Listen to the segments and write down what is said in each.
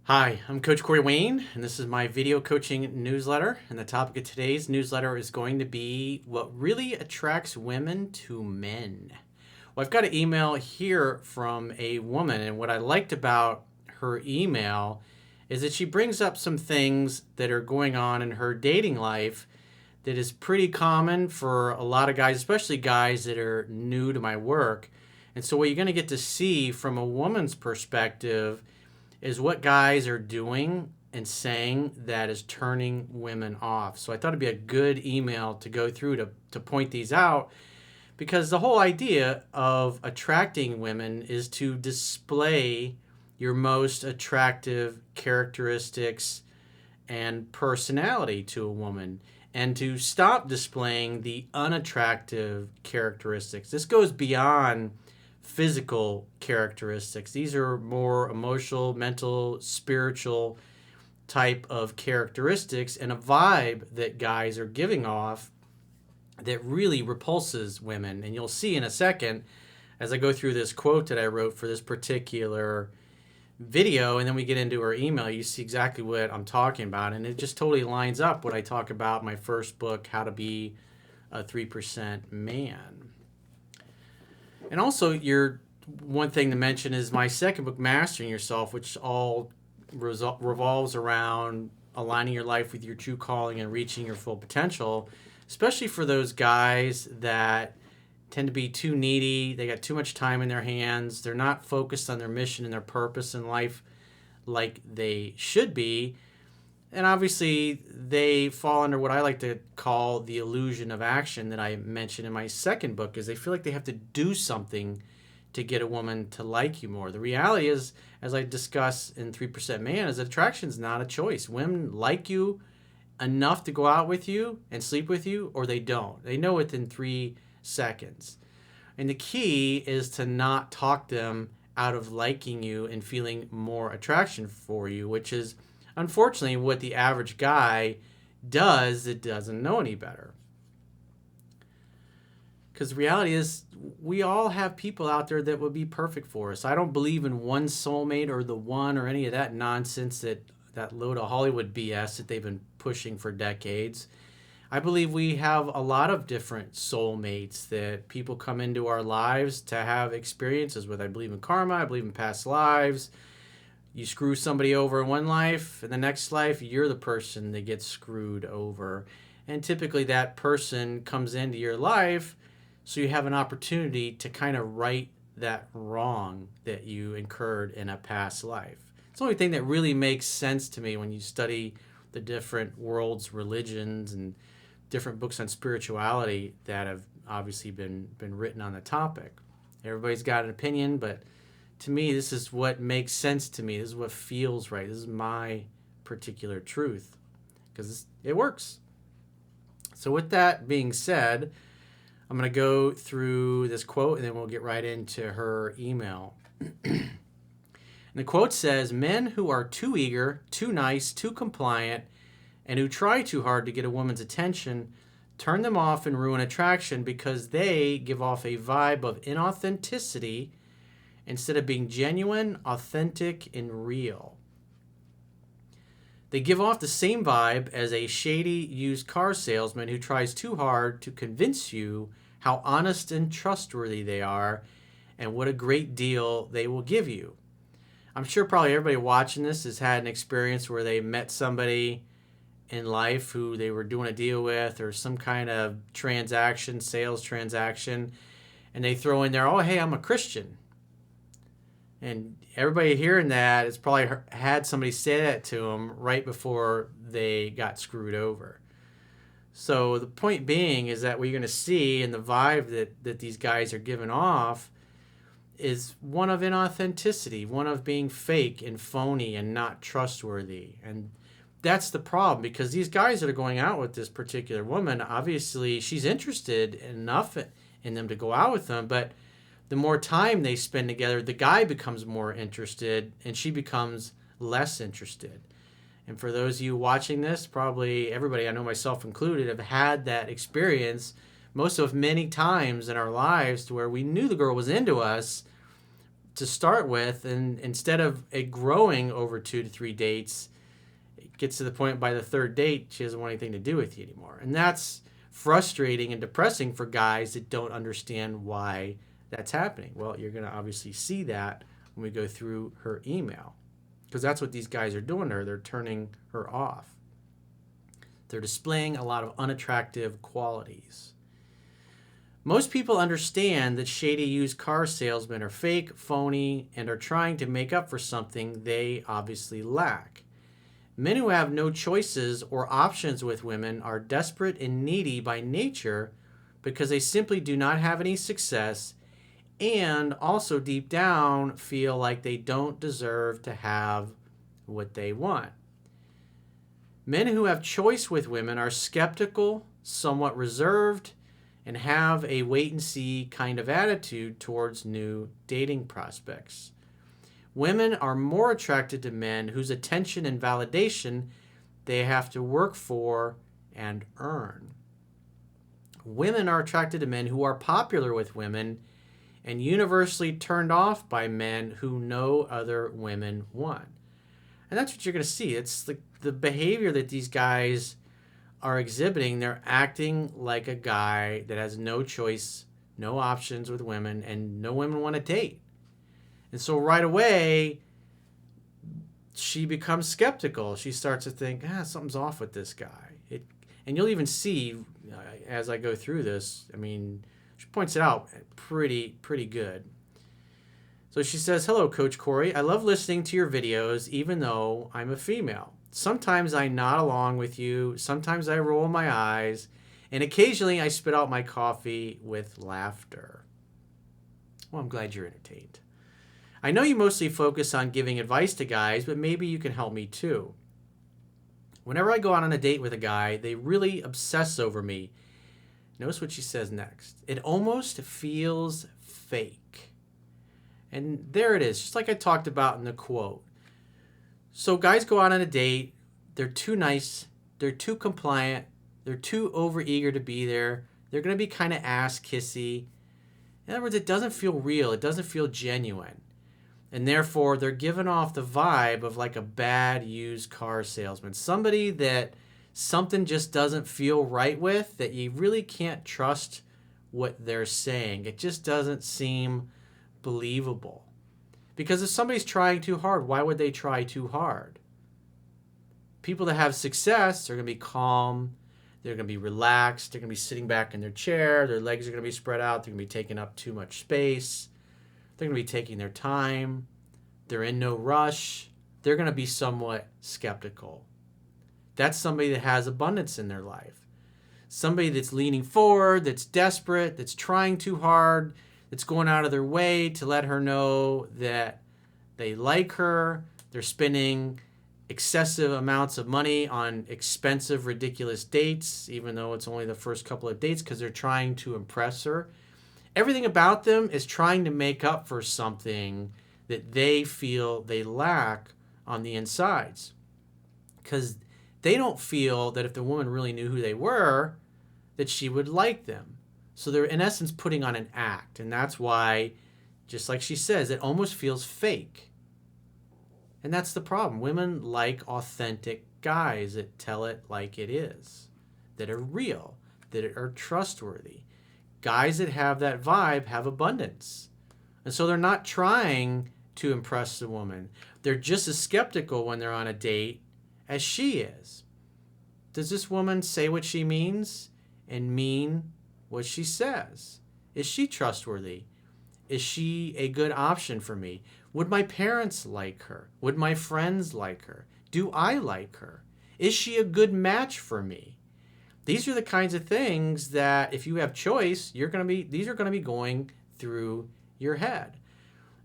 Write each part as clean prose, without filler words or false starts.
Hi, I'm Coach Corey Wayne, and this is my video coaching newsletter. And the topic of today's newsletter is going to be what really attracts women to men. Well, I've got an email here from a woman, and what I liked about her email is that she brings up some things that are going on in her dating life that is pretty common for a lot of guys, especially guys that are new to my work. And so, what you're going to get to see from a woman's perspective is what guys are doing and saying that is turning women off. So I thought it'd be a good email to go through to point these out, because the whole idea of attracting women is to display your most attractive characteristics and personality to a woman, and to stop displaying the unattractive characteristics. This goes beyond physical characteristics. These are more emotional, mental, spiritual type of characteristics and a vibe that guys are giving off that really repulses women. And you'll see in a second as I go through this quote that I wrote for this particular video, and then we get into her email, you see exactly what I'm talking about. And it just totally lines up what I talk about in my first book, How to Be a 3% Man. And also, your one thing to mention is my second book, Mastering Yourself, which all revolves around aligning your life with your true calling and reaching your full potential, especially for those guys that tend to be too needy. They got too much time in their hands. They're not focused on their mission and their purpose in life like they should be. And obviously, they fall under what I like to call the illusion of action that I mentioned in my second book, is they feel like they have to do something to get a woman to like you more. The reality is, as I discuss in 3% Man, is that attraction is not a choice. Women like you enough to go out with you and sleep with you, or they don't. They know within 3 seconds. And the key is to not talk them out of liking you and feeling more attraction for you, which is unfortunately what the average guy does that doesn't know any better. Because the reality is, we all have people out there that would be perfect for us. I don't believe in one soulmate or the one or any of that nonsense, that load of Hollywood BS that they've been pushing for decades. I believe we have a lot of different soulmates that people come into our lives to have experiences with. I believe in karma. I believe in past lives. You screw somebody over in one life, in the next life, you're the person that gets screwed over. And typically that person comes into your life so you have an opportunity to kind of right that wrong that you incurred in a past life. It's the only thing that really makes sense to me when you study the different world's religions and different books on spirituality that have obviously been written on the topic. Everybody's got an opinion, but to me, this is what makes sense to me. This is what feels right. This is my particular truth, because it works. So with that being said, I'm going to go through this quote, and then we'll get right into her email. And the quote says, "Men who are too eager, too nice, too compliant, and who try too hard to get a woman's attention turn them off and ruin attraction because they give off a vibe of inauthenticity instead of being genuine, authentic, and real. They give off the same vibe as a shady used car salesman who tries too hard to convince you how honest and trustworthy they are and what a great deal they will give you." I'm sure probably everybody watching this has had an experience where they met somebody in life who they were doing a deal with, or some kind of transaction, sales transaction, and they throw in there, "Oh, hey, I'm a Christian." And everybody hearing that has probably had somebody say that to them right before they got screwed over. So the point being is that what you're going to see in the vibe that these guys are giving off is one of inauthenticity, one of being fake and phony and not trustworthy. And that's the problem, because these guys that are going out with this particular woman, obviously she's interested enough in them to go out with them, but the more time they spend together, the guy becomes more interested and she becomes less interested. And for those of you watching this, probably everybody, I know myself included, have had that experience most of many times in our lives, to where we knew the girl was into us, to start with, and instead of it growing over 2 to 3 dates, it gets to the point by the third date she doesn't want anything to do with you anymore. And that's frustrating and depressing for guys that don't understand why that's happening. Well, you're going to obviously see that when we go through her email, because that's what these guys are doing to her. They're turning her off. They're displaying a lot of unattractive qualities. Most people understand that shady used car salesmen are fake, phony, and are trying to make up for something they obviously lack. Men who have no choices or options with women are desperate and needy by nature because they simply do not have any success, and also deep down feel like they don't deserve to have what they want. Men who have choice with women are skeptical, somewhat reserved, and have a wait-and-see kind of attitude towards new dating prospects. Women are more attracted to men whose attention and validation they have to work for and earn. Women are attracted to men who are popular with women and universally turned off by men who no other women want. And that's what you're going to see. It's the behavior that these guys are exhibiting. They're acting like a guy that has no choice, no options with women, and no women want to date. And so right away, she becomes skeptical. She starts to think, something's off with this guy. And you'll even see as I go through this, I mean, she points it out pretty good. So she says, "Hello, Coach Corey. I love listening to your videos, even though I'm a female. Sometimes I nod along with you. Sometimes I roll my eyes. And occasionally I spit out my coffee with laughter." Well, I'm glad you're entertained. "I know you mostly focus on giving advice to guys, but maybe you can help me too. Whenever I go out on a date with a guy, they really obsess over me." Notice what she says next. "It almost feels fake." And there it is, just like I talked about in the quote. So guys go out on a date, they're too nice, they're too compliant, they're too overeager to be there, they're going to be kind of ass kissy. In other words, it doesn't feel real, it doesn't feel genuine. And therefore, they're giving off the vibe of like a bad used car salesman. Somebody that something just doesn't feel right with, that you really can't trust what they're saying. It just doesn't seem believable. Because if somebody's trying too hard, why would they try too hard? People that have success are going to be calm, they're going to be relaxed, they're going to be sitting back in their chair, their legs are going to be spread out, they're going to be taking up too much space. They're going to be taking their time. They're in no rush. They're going to be somewhat skeptical. That's somebody that has abundance in their life. Somebody that's leaning forward, that's desperate, that's trying too hard, that's going out of their way to let her know that they like her. They're spending excessive amounts of money on expensive, ridiculous dates, even though it's only the first couple of dates, because they're trying to impress her. Everything about them is trying to make up for something that they feel they lack on the insides. Because they don't feel that if the woman really knew who they were, that she would like them. So they're, in essence, putting on an act. And that's why, just like she says, it almost feels fake. And that's the problem. Women like authentic guys that tell it like it is, that are real, that are trustworthy. Guys that have that vibe have abundance. And so they're not trying to impress the woman. They're just as skeptical when they're on a date as she is. Does this woman say what she means and mean what she says? Is she trustworthy? Is she a good option for me? Would my parents like her? Would my friends like her? Do I like her? Is she a good match for me? These are the kinds of things that if you have choice, these are going to be going through your head.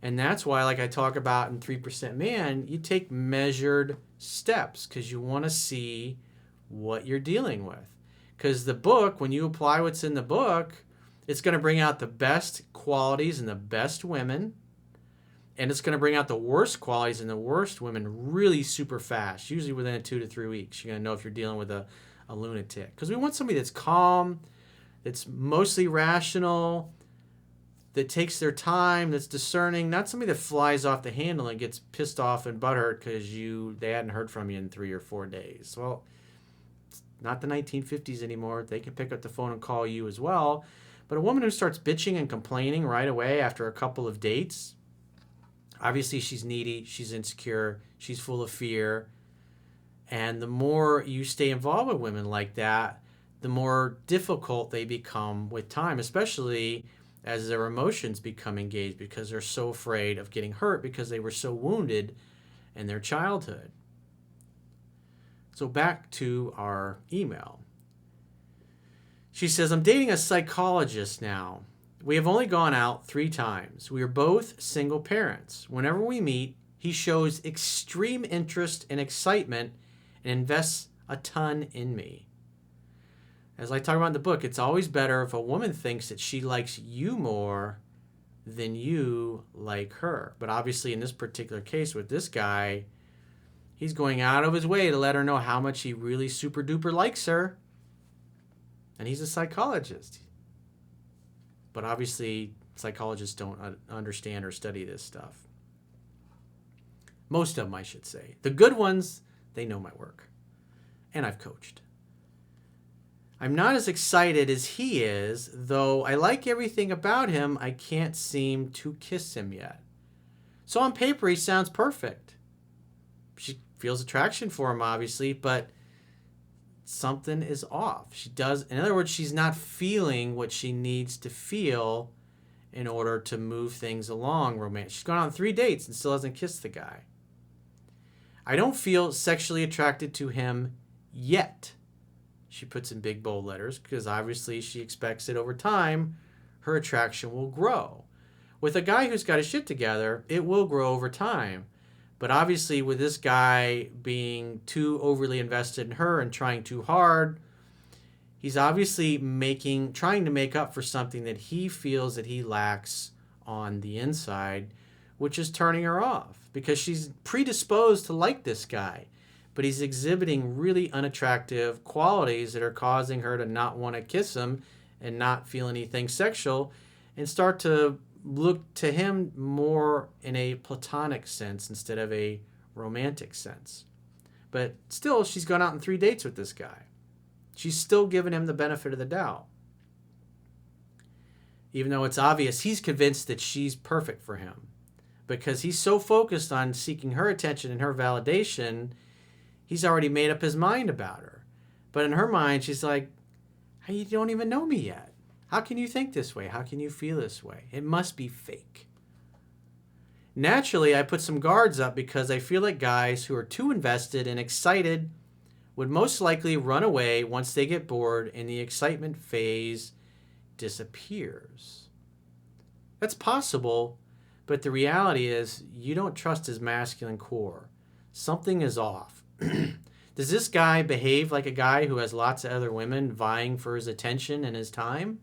And that's why, like I talk about in 3% Man, you take measured steps because you want to see what you're dealing with. Because the book, when you apply what's in the book, it's going to bring out the best qualities in the best women. And it's going to bring out the worst qualities in the worst women really super fast, usually within 2 to 3 weeks. You're going to know if you're dealing with a lunatic. Because we want somebody that's calm, that's mostly rational, that takes their time, that's discerning, not somebody that flies off the handle and gets pissed off and butthurt because they hadn't heard from you in 3 or 4 days. Well, it's not the 1950s anymore. They can pick up the phone and call you as well. But a woman who starts bitching and complaining right away after a couple of dates, obviously she's needy, she's insecure, she's full of fear. And the more you stay involved with women like that, the more difficult they become with time, especially as their emotions become engaged because they're so afraid of getting hurt because they were so wounded in their childhood. So back to our email. She says, I'm dating a psychologist now. We have only gone out 3 times. We are both single parents. Whenever we meet, he shows extreme interest and excitement and invests a ton in me. As I talk about in the book, it's always better if a woman thinks that she likes you more than you like her. But obviously in this particular case with this guy, he's going out of his way to let her know how much he really super duper likes her. And he's a psychologist. But obviously psychologists don't understand or study this stuff. Most of them, I should say. The good ones, they know my work. And I've coached. I'm not as excited as he is, though I like everything about him. I can't seem to kiss him yet. So on paper, he sounds perfect. She feels attraction for him, obviously, but something is off. In other words, she's not feeling what she needs to feel in order to move things along romantic. She's gone on 3 dates and still hasn't kissed the guy. I don't feel sexually attracted to him yet. She puts in big bold letters because obviously she expects that over time her attraction will grow. With a guy who's got his shit together, it will grow over time. But obviously with this guy being too overly invested in her and trying too hard, he's obviously trying to make up for something that he feels that he lacks on the inside, which is turning her off because she's predisposed to like this guy. But he's exhibiting really unattractive qualities that are causing her to not want to kiss him and not feel anything sexual and start to look to him more in a platonic sense instead of a romantic sense. But still, she's gone out on 3 dates with this guy. She's still giving him the benefit of the doubt. Even though it's obvious he's convinced that she's perfect for him because he's so focused on seeking her attention and her validation, he's already made up his mind about her. But in her mind, she's like, hey, you don't even know me yet. How can you think this way? How can you feel this way? It must be fake. Naturally, I put some guards up because I feel like guys who are too invested and excited would most likely run away once they get bored and the excitement phase disappears. That's possible, but the reality is you don't trust his masculine core. Something is off. Does this guy behave like a guy who has lots of other women vying for his attention and his time?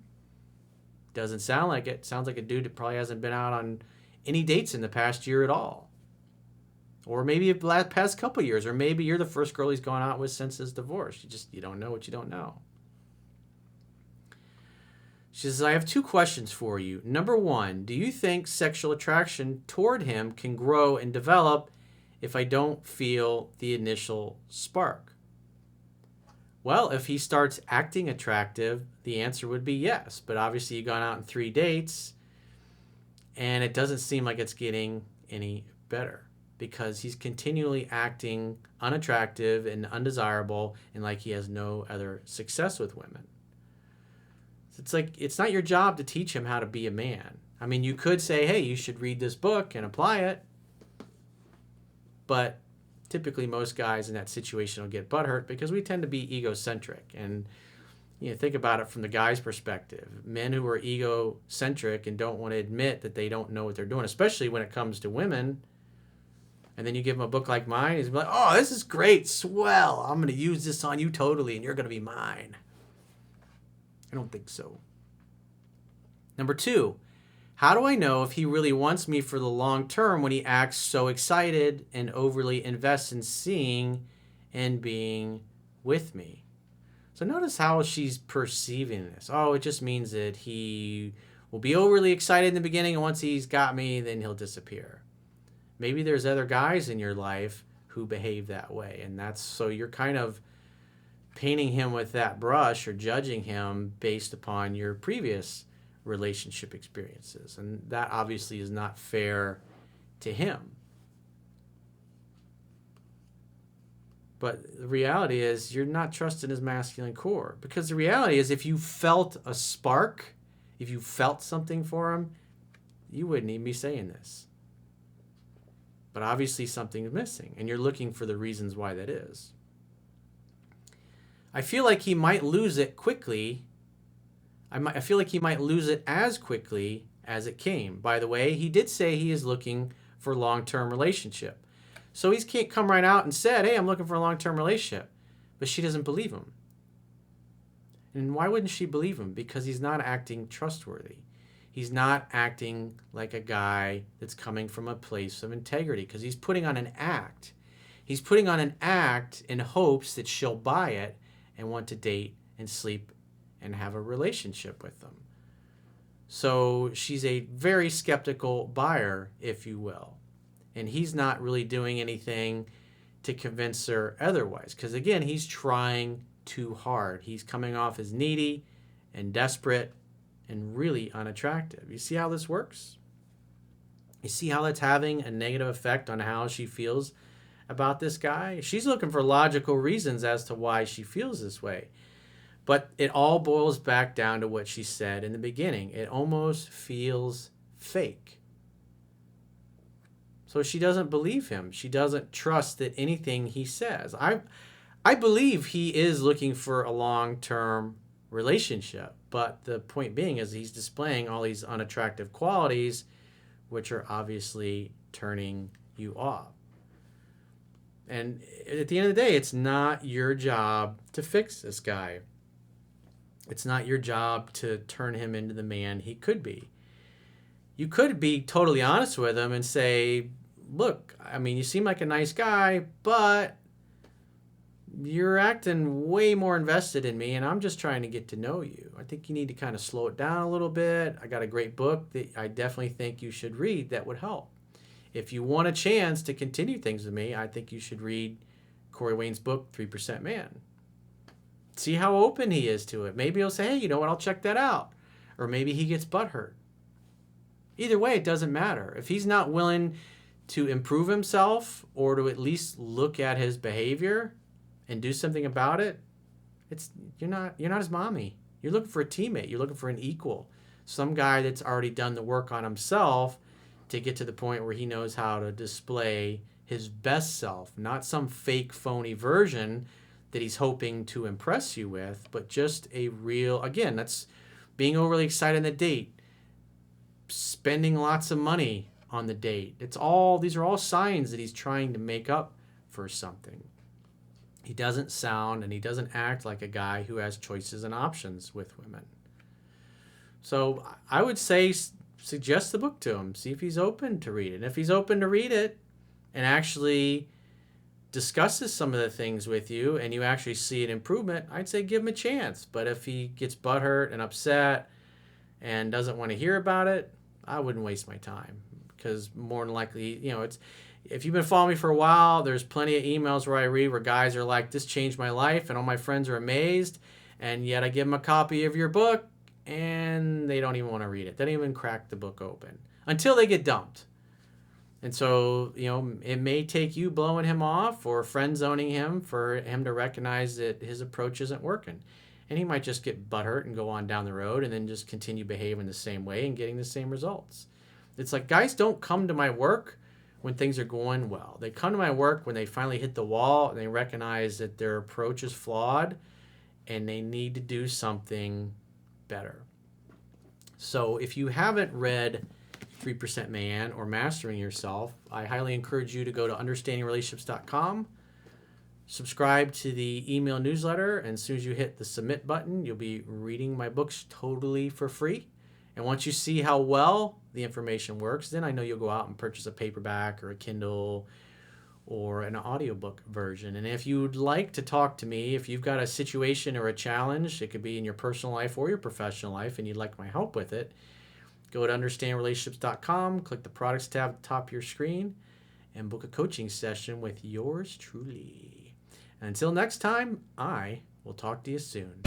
Doesn't sound like it. Sounds like a dude that probably hasn't been out on any dates in the past year at all. Or maybe the past couple years. Or maybe you're the first girl he's gone out with since his divorce. You don't know what you don't know. She says, I have 2 questions for you. Number 1, do you think sexual attraction toward him can grow and develop if I don't feel the initial spark? Well, if he starts acting attractive, the answer would be yes. But obviously you've gone out on 3 dates and it doesn't seem like it's getting any better because he's continually acting unattractive and undesirable and like he has no other success with women. It's like, it's not your job to teach him how to be a man. I mean, you could say, hey, you should read this book and apply it. But typically most guys in that situation will get butthurt because we tend to be egocentric. And think about it from the guy's perspective. Men who are egocentric and don't want to admit that they don't know what they're doing, especially when it comes to women. And then you give him a book like mine, he's like, oh, this is great, swell. I'm going to use this on you totally and you're going to be mine. I don't think so. Number 2, how do I know if he really wants me for the long term when he acts so excited and overly invests in seeing and being with me? So notice how she's perceiving this. Oh, it just means that he will be overly excited in the beginning, and once he's got me, then he'll disappear. Maybe there's other guys in your life who behave that way, and that's so you're kind of painting him with that brush or judging him based upon your previous relationship experiences, and that obviously is not fair to him. But the reality is you're not trusting his masculine core, because the reality is if you felt a spark, if you felt something for him, you wouldn't even be saying this. But obviously something is missing, and you're looking for the reasons why that is. I feel like he might lose it quickly. I feel like he might lose it as quickly as it came. By the way, he did say he is looking for a long-term relationship. So he can't come right out and said, hey, I'm looking for a long-term relationship. But she doesn't believe him. And why wouldn't she believe him? Because he's not acting trustworthy. He's not acting like a guy that's coming from a place of integrity, because he's putting on an act. He's putting on an act in hopes that she'll buy it and want to date and sleep and have a relationship with them. So she's a very skeptical buyer, if you will. And he's not really doing anything to convince her otherwise. Because again, he's trying too hard. He's coming off as needy and desperate and really unattractive. You see how this works? You see how that's having a negative effect on how she feels about this guy? She's looking for logical reasons as to why she feels this way. But it all boils back down to what she said in the beginning. It almost feels fake. So she doesn't believe him. She doesn't trust that anything he says. I believe he is looking for a long-term relationship. But the point being is he's displaying all these unattractive qualities, which are obviously turning you off. And at the end of the day, it's not your job to fix this guy. It's not your job to turn him into the man he could be. You could be totally honest with him and say, look, I mean, you seem like a nice guy, but you're acting way more invested in me, and I'm just trying to get to know you. I think you need to kind of slow it down a little bit. I got a great book that I definitely think you should read that would help. If you want a chance to continue things with me, I think you should read Corey Wayne's book, 3% Man. See how open he is to it. Maybe he'll say, hey, you know what, I'll check that out. Or maybe he gets butthurt. Either way, it doesn't matter. If he's not willing to improve himself or to at least look at his behavior and do something about it, you're not his mommy. You're looking for a teammate. You're looking for an equal. Some guy that's already done the work on himself to get to the point where he knows how to display his best self, not some fake, phony version that he's hoping to impress you with, but just a real, again, that's being overly excited on the date, spending lots of money on the date. These are all signs that he's trying to make up for something. He doesn't sound and he doesn't act like a guy who has choices and options with women. So I would say suggest the book to him. See if he's open to read it. And if he's open to read it and actually discusses some of the things with you and you actually see an improvement, I'd say give him a chance. But if he gets butthurt and upset and doesn't want to hear about it, I wouldn't waste my time, because more than likely, if you've been following me for a while, there's plenty of emails where I read where guys are like, this changed my life, and all my friends are amazed, and yet I give them a copy of your book and they don't even want to read it. They don't even crack the book open until they get dumped. And so, it may take you blowing him off or friend zoning him for him to recognize that his approach isn't working. And he might just get butthurt and go on down the road and then just continue behaving the same way and getting the same results. It's like guys don't come to my work when things are going well. They come to my work when they finally hit the wall and they recognize that their approach is flawed and they need to do something better. So if you haven't read 3% Man or Mastering Yourself, I highly encourage you to go to understandingrelationships.com, subscribe to the email newsletter, and as soon as you hit the submit button, you'll be reading my books totally for free. And once you see how well the information works, then I know you'll go out and purchase a paperback or a Kindle or an audiobook version. And if you'd like to talk to me, if you've got a situation or a challenge, it could be in your personal life or your professional life, and you'd like my help with it, Go to understandrelationships.com, click the products tab at the top of your screen, and book a coaching session with yours truly. And until next time, I will talk to you soon.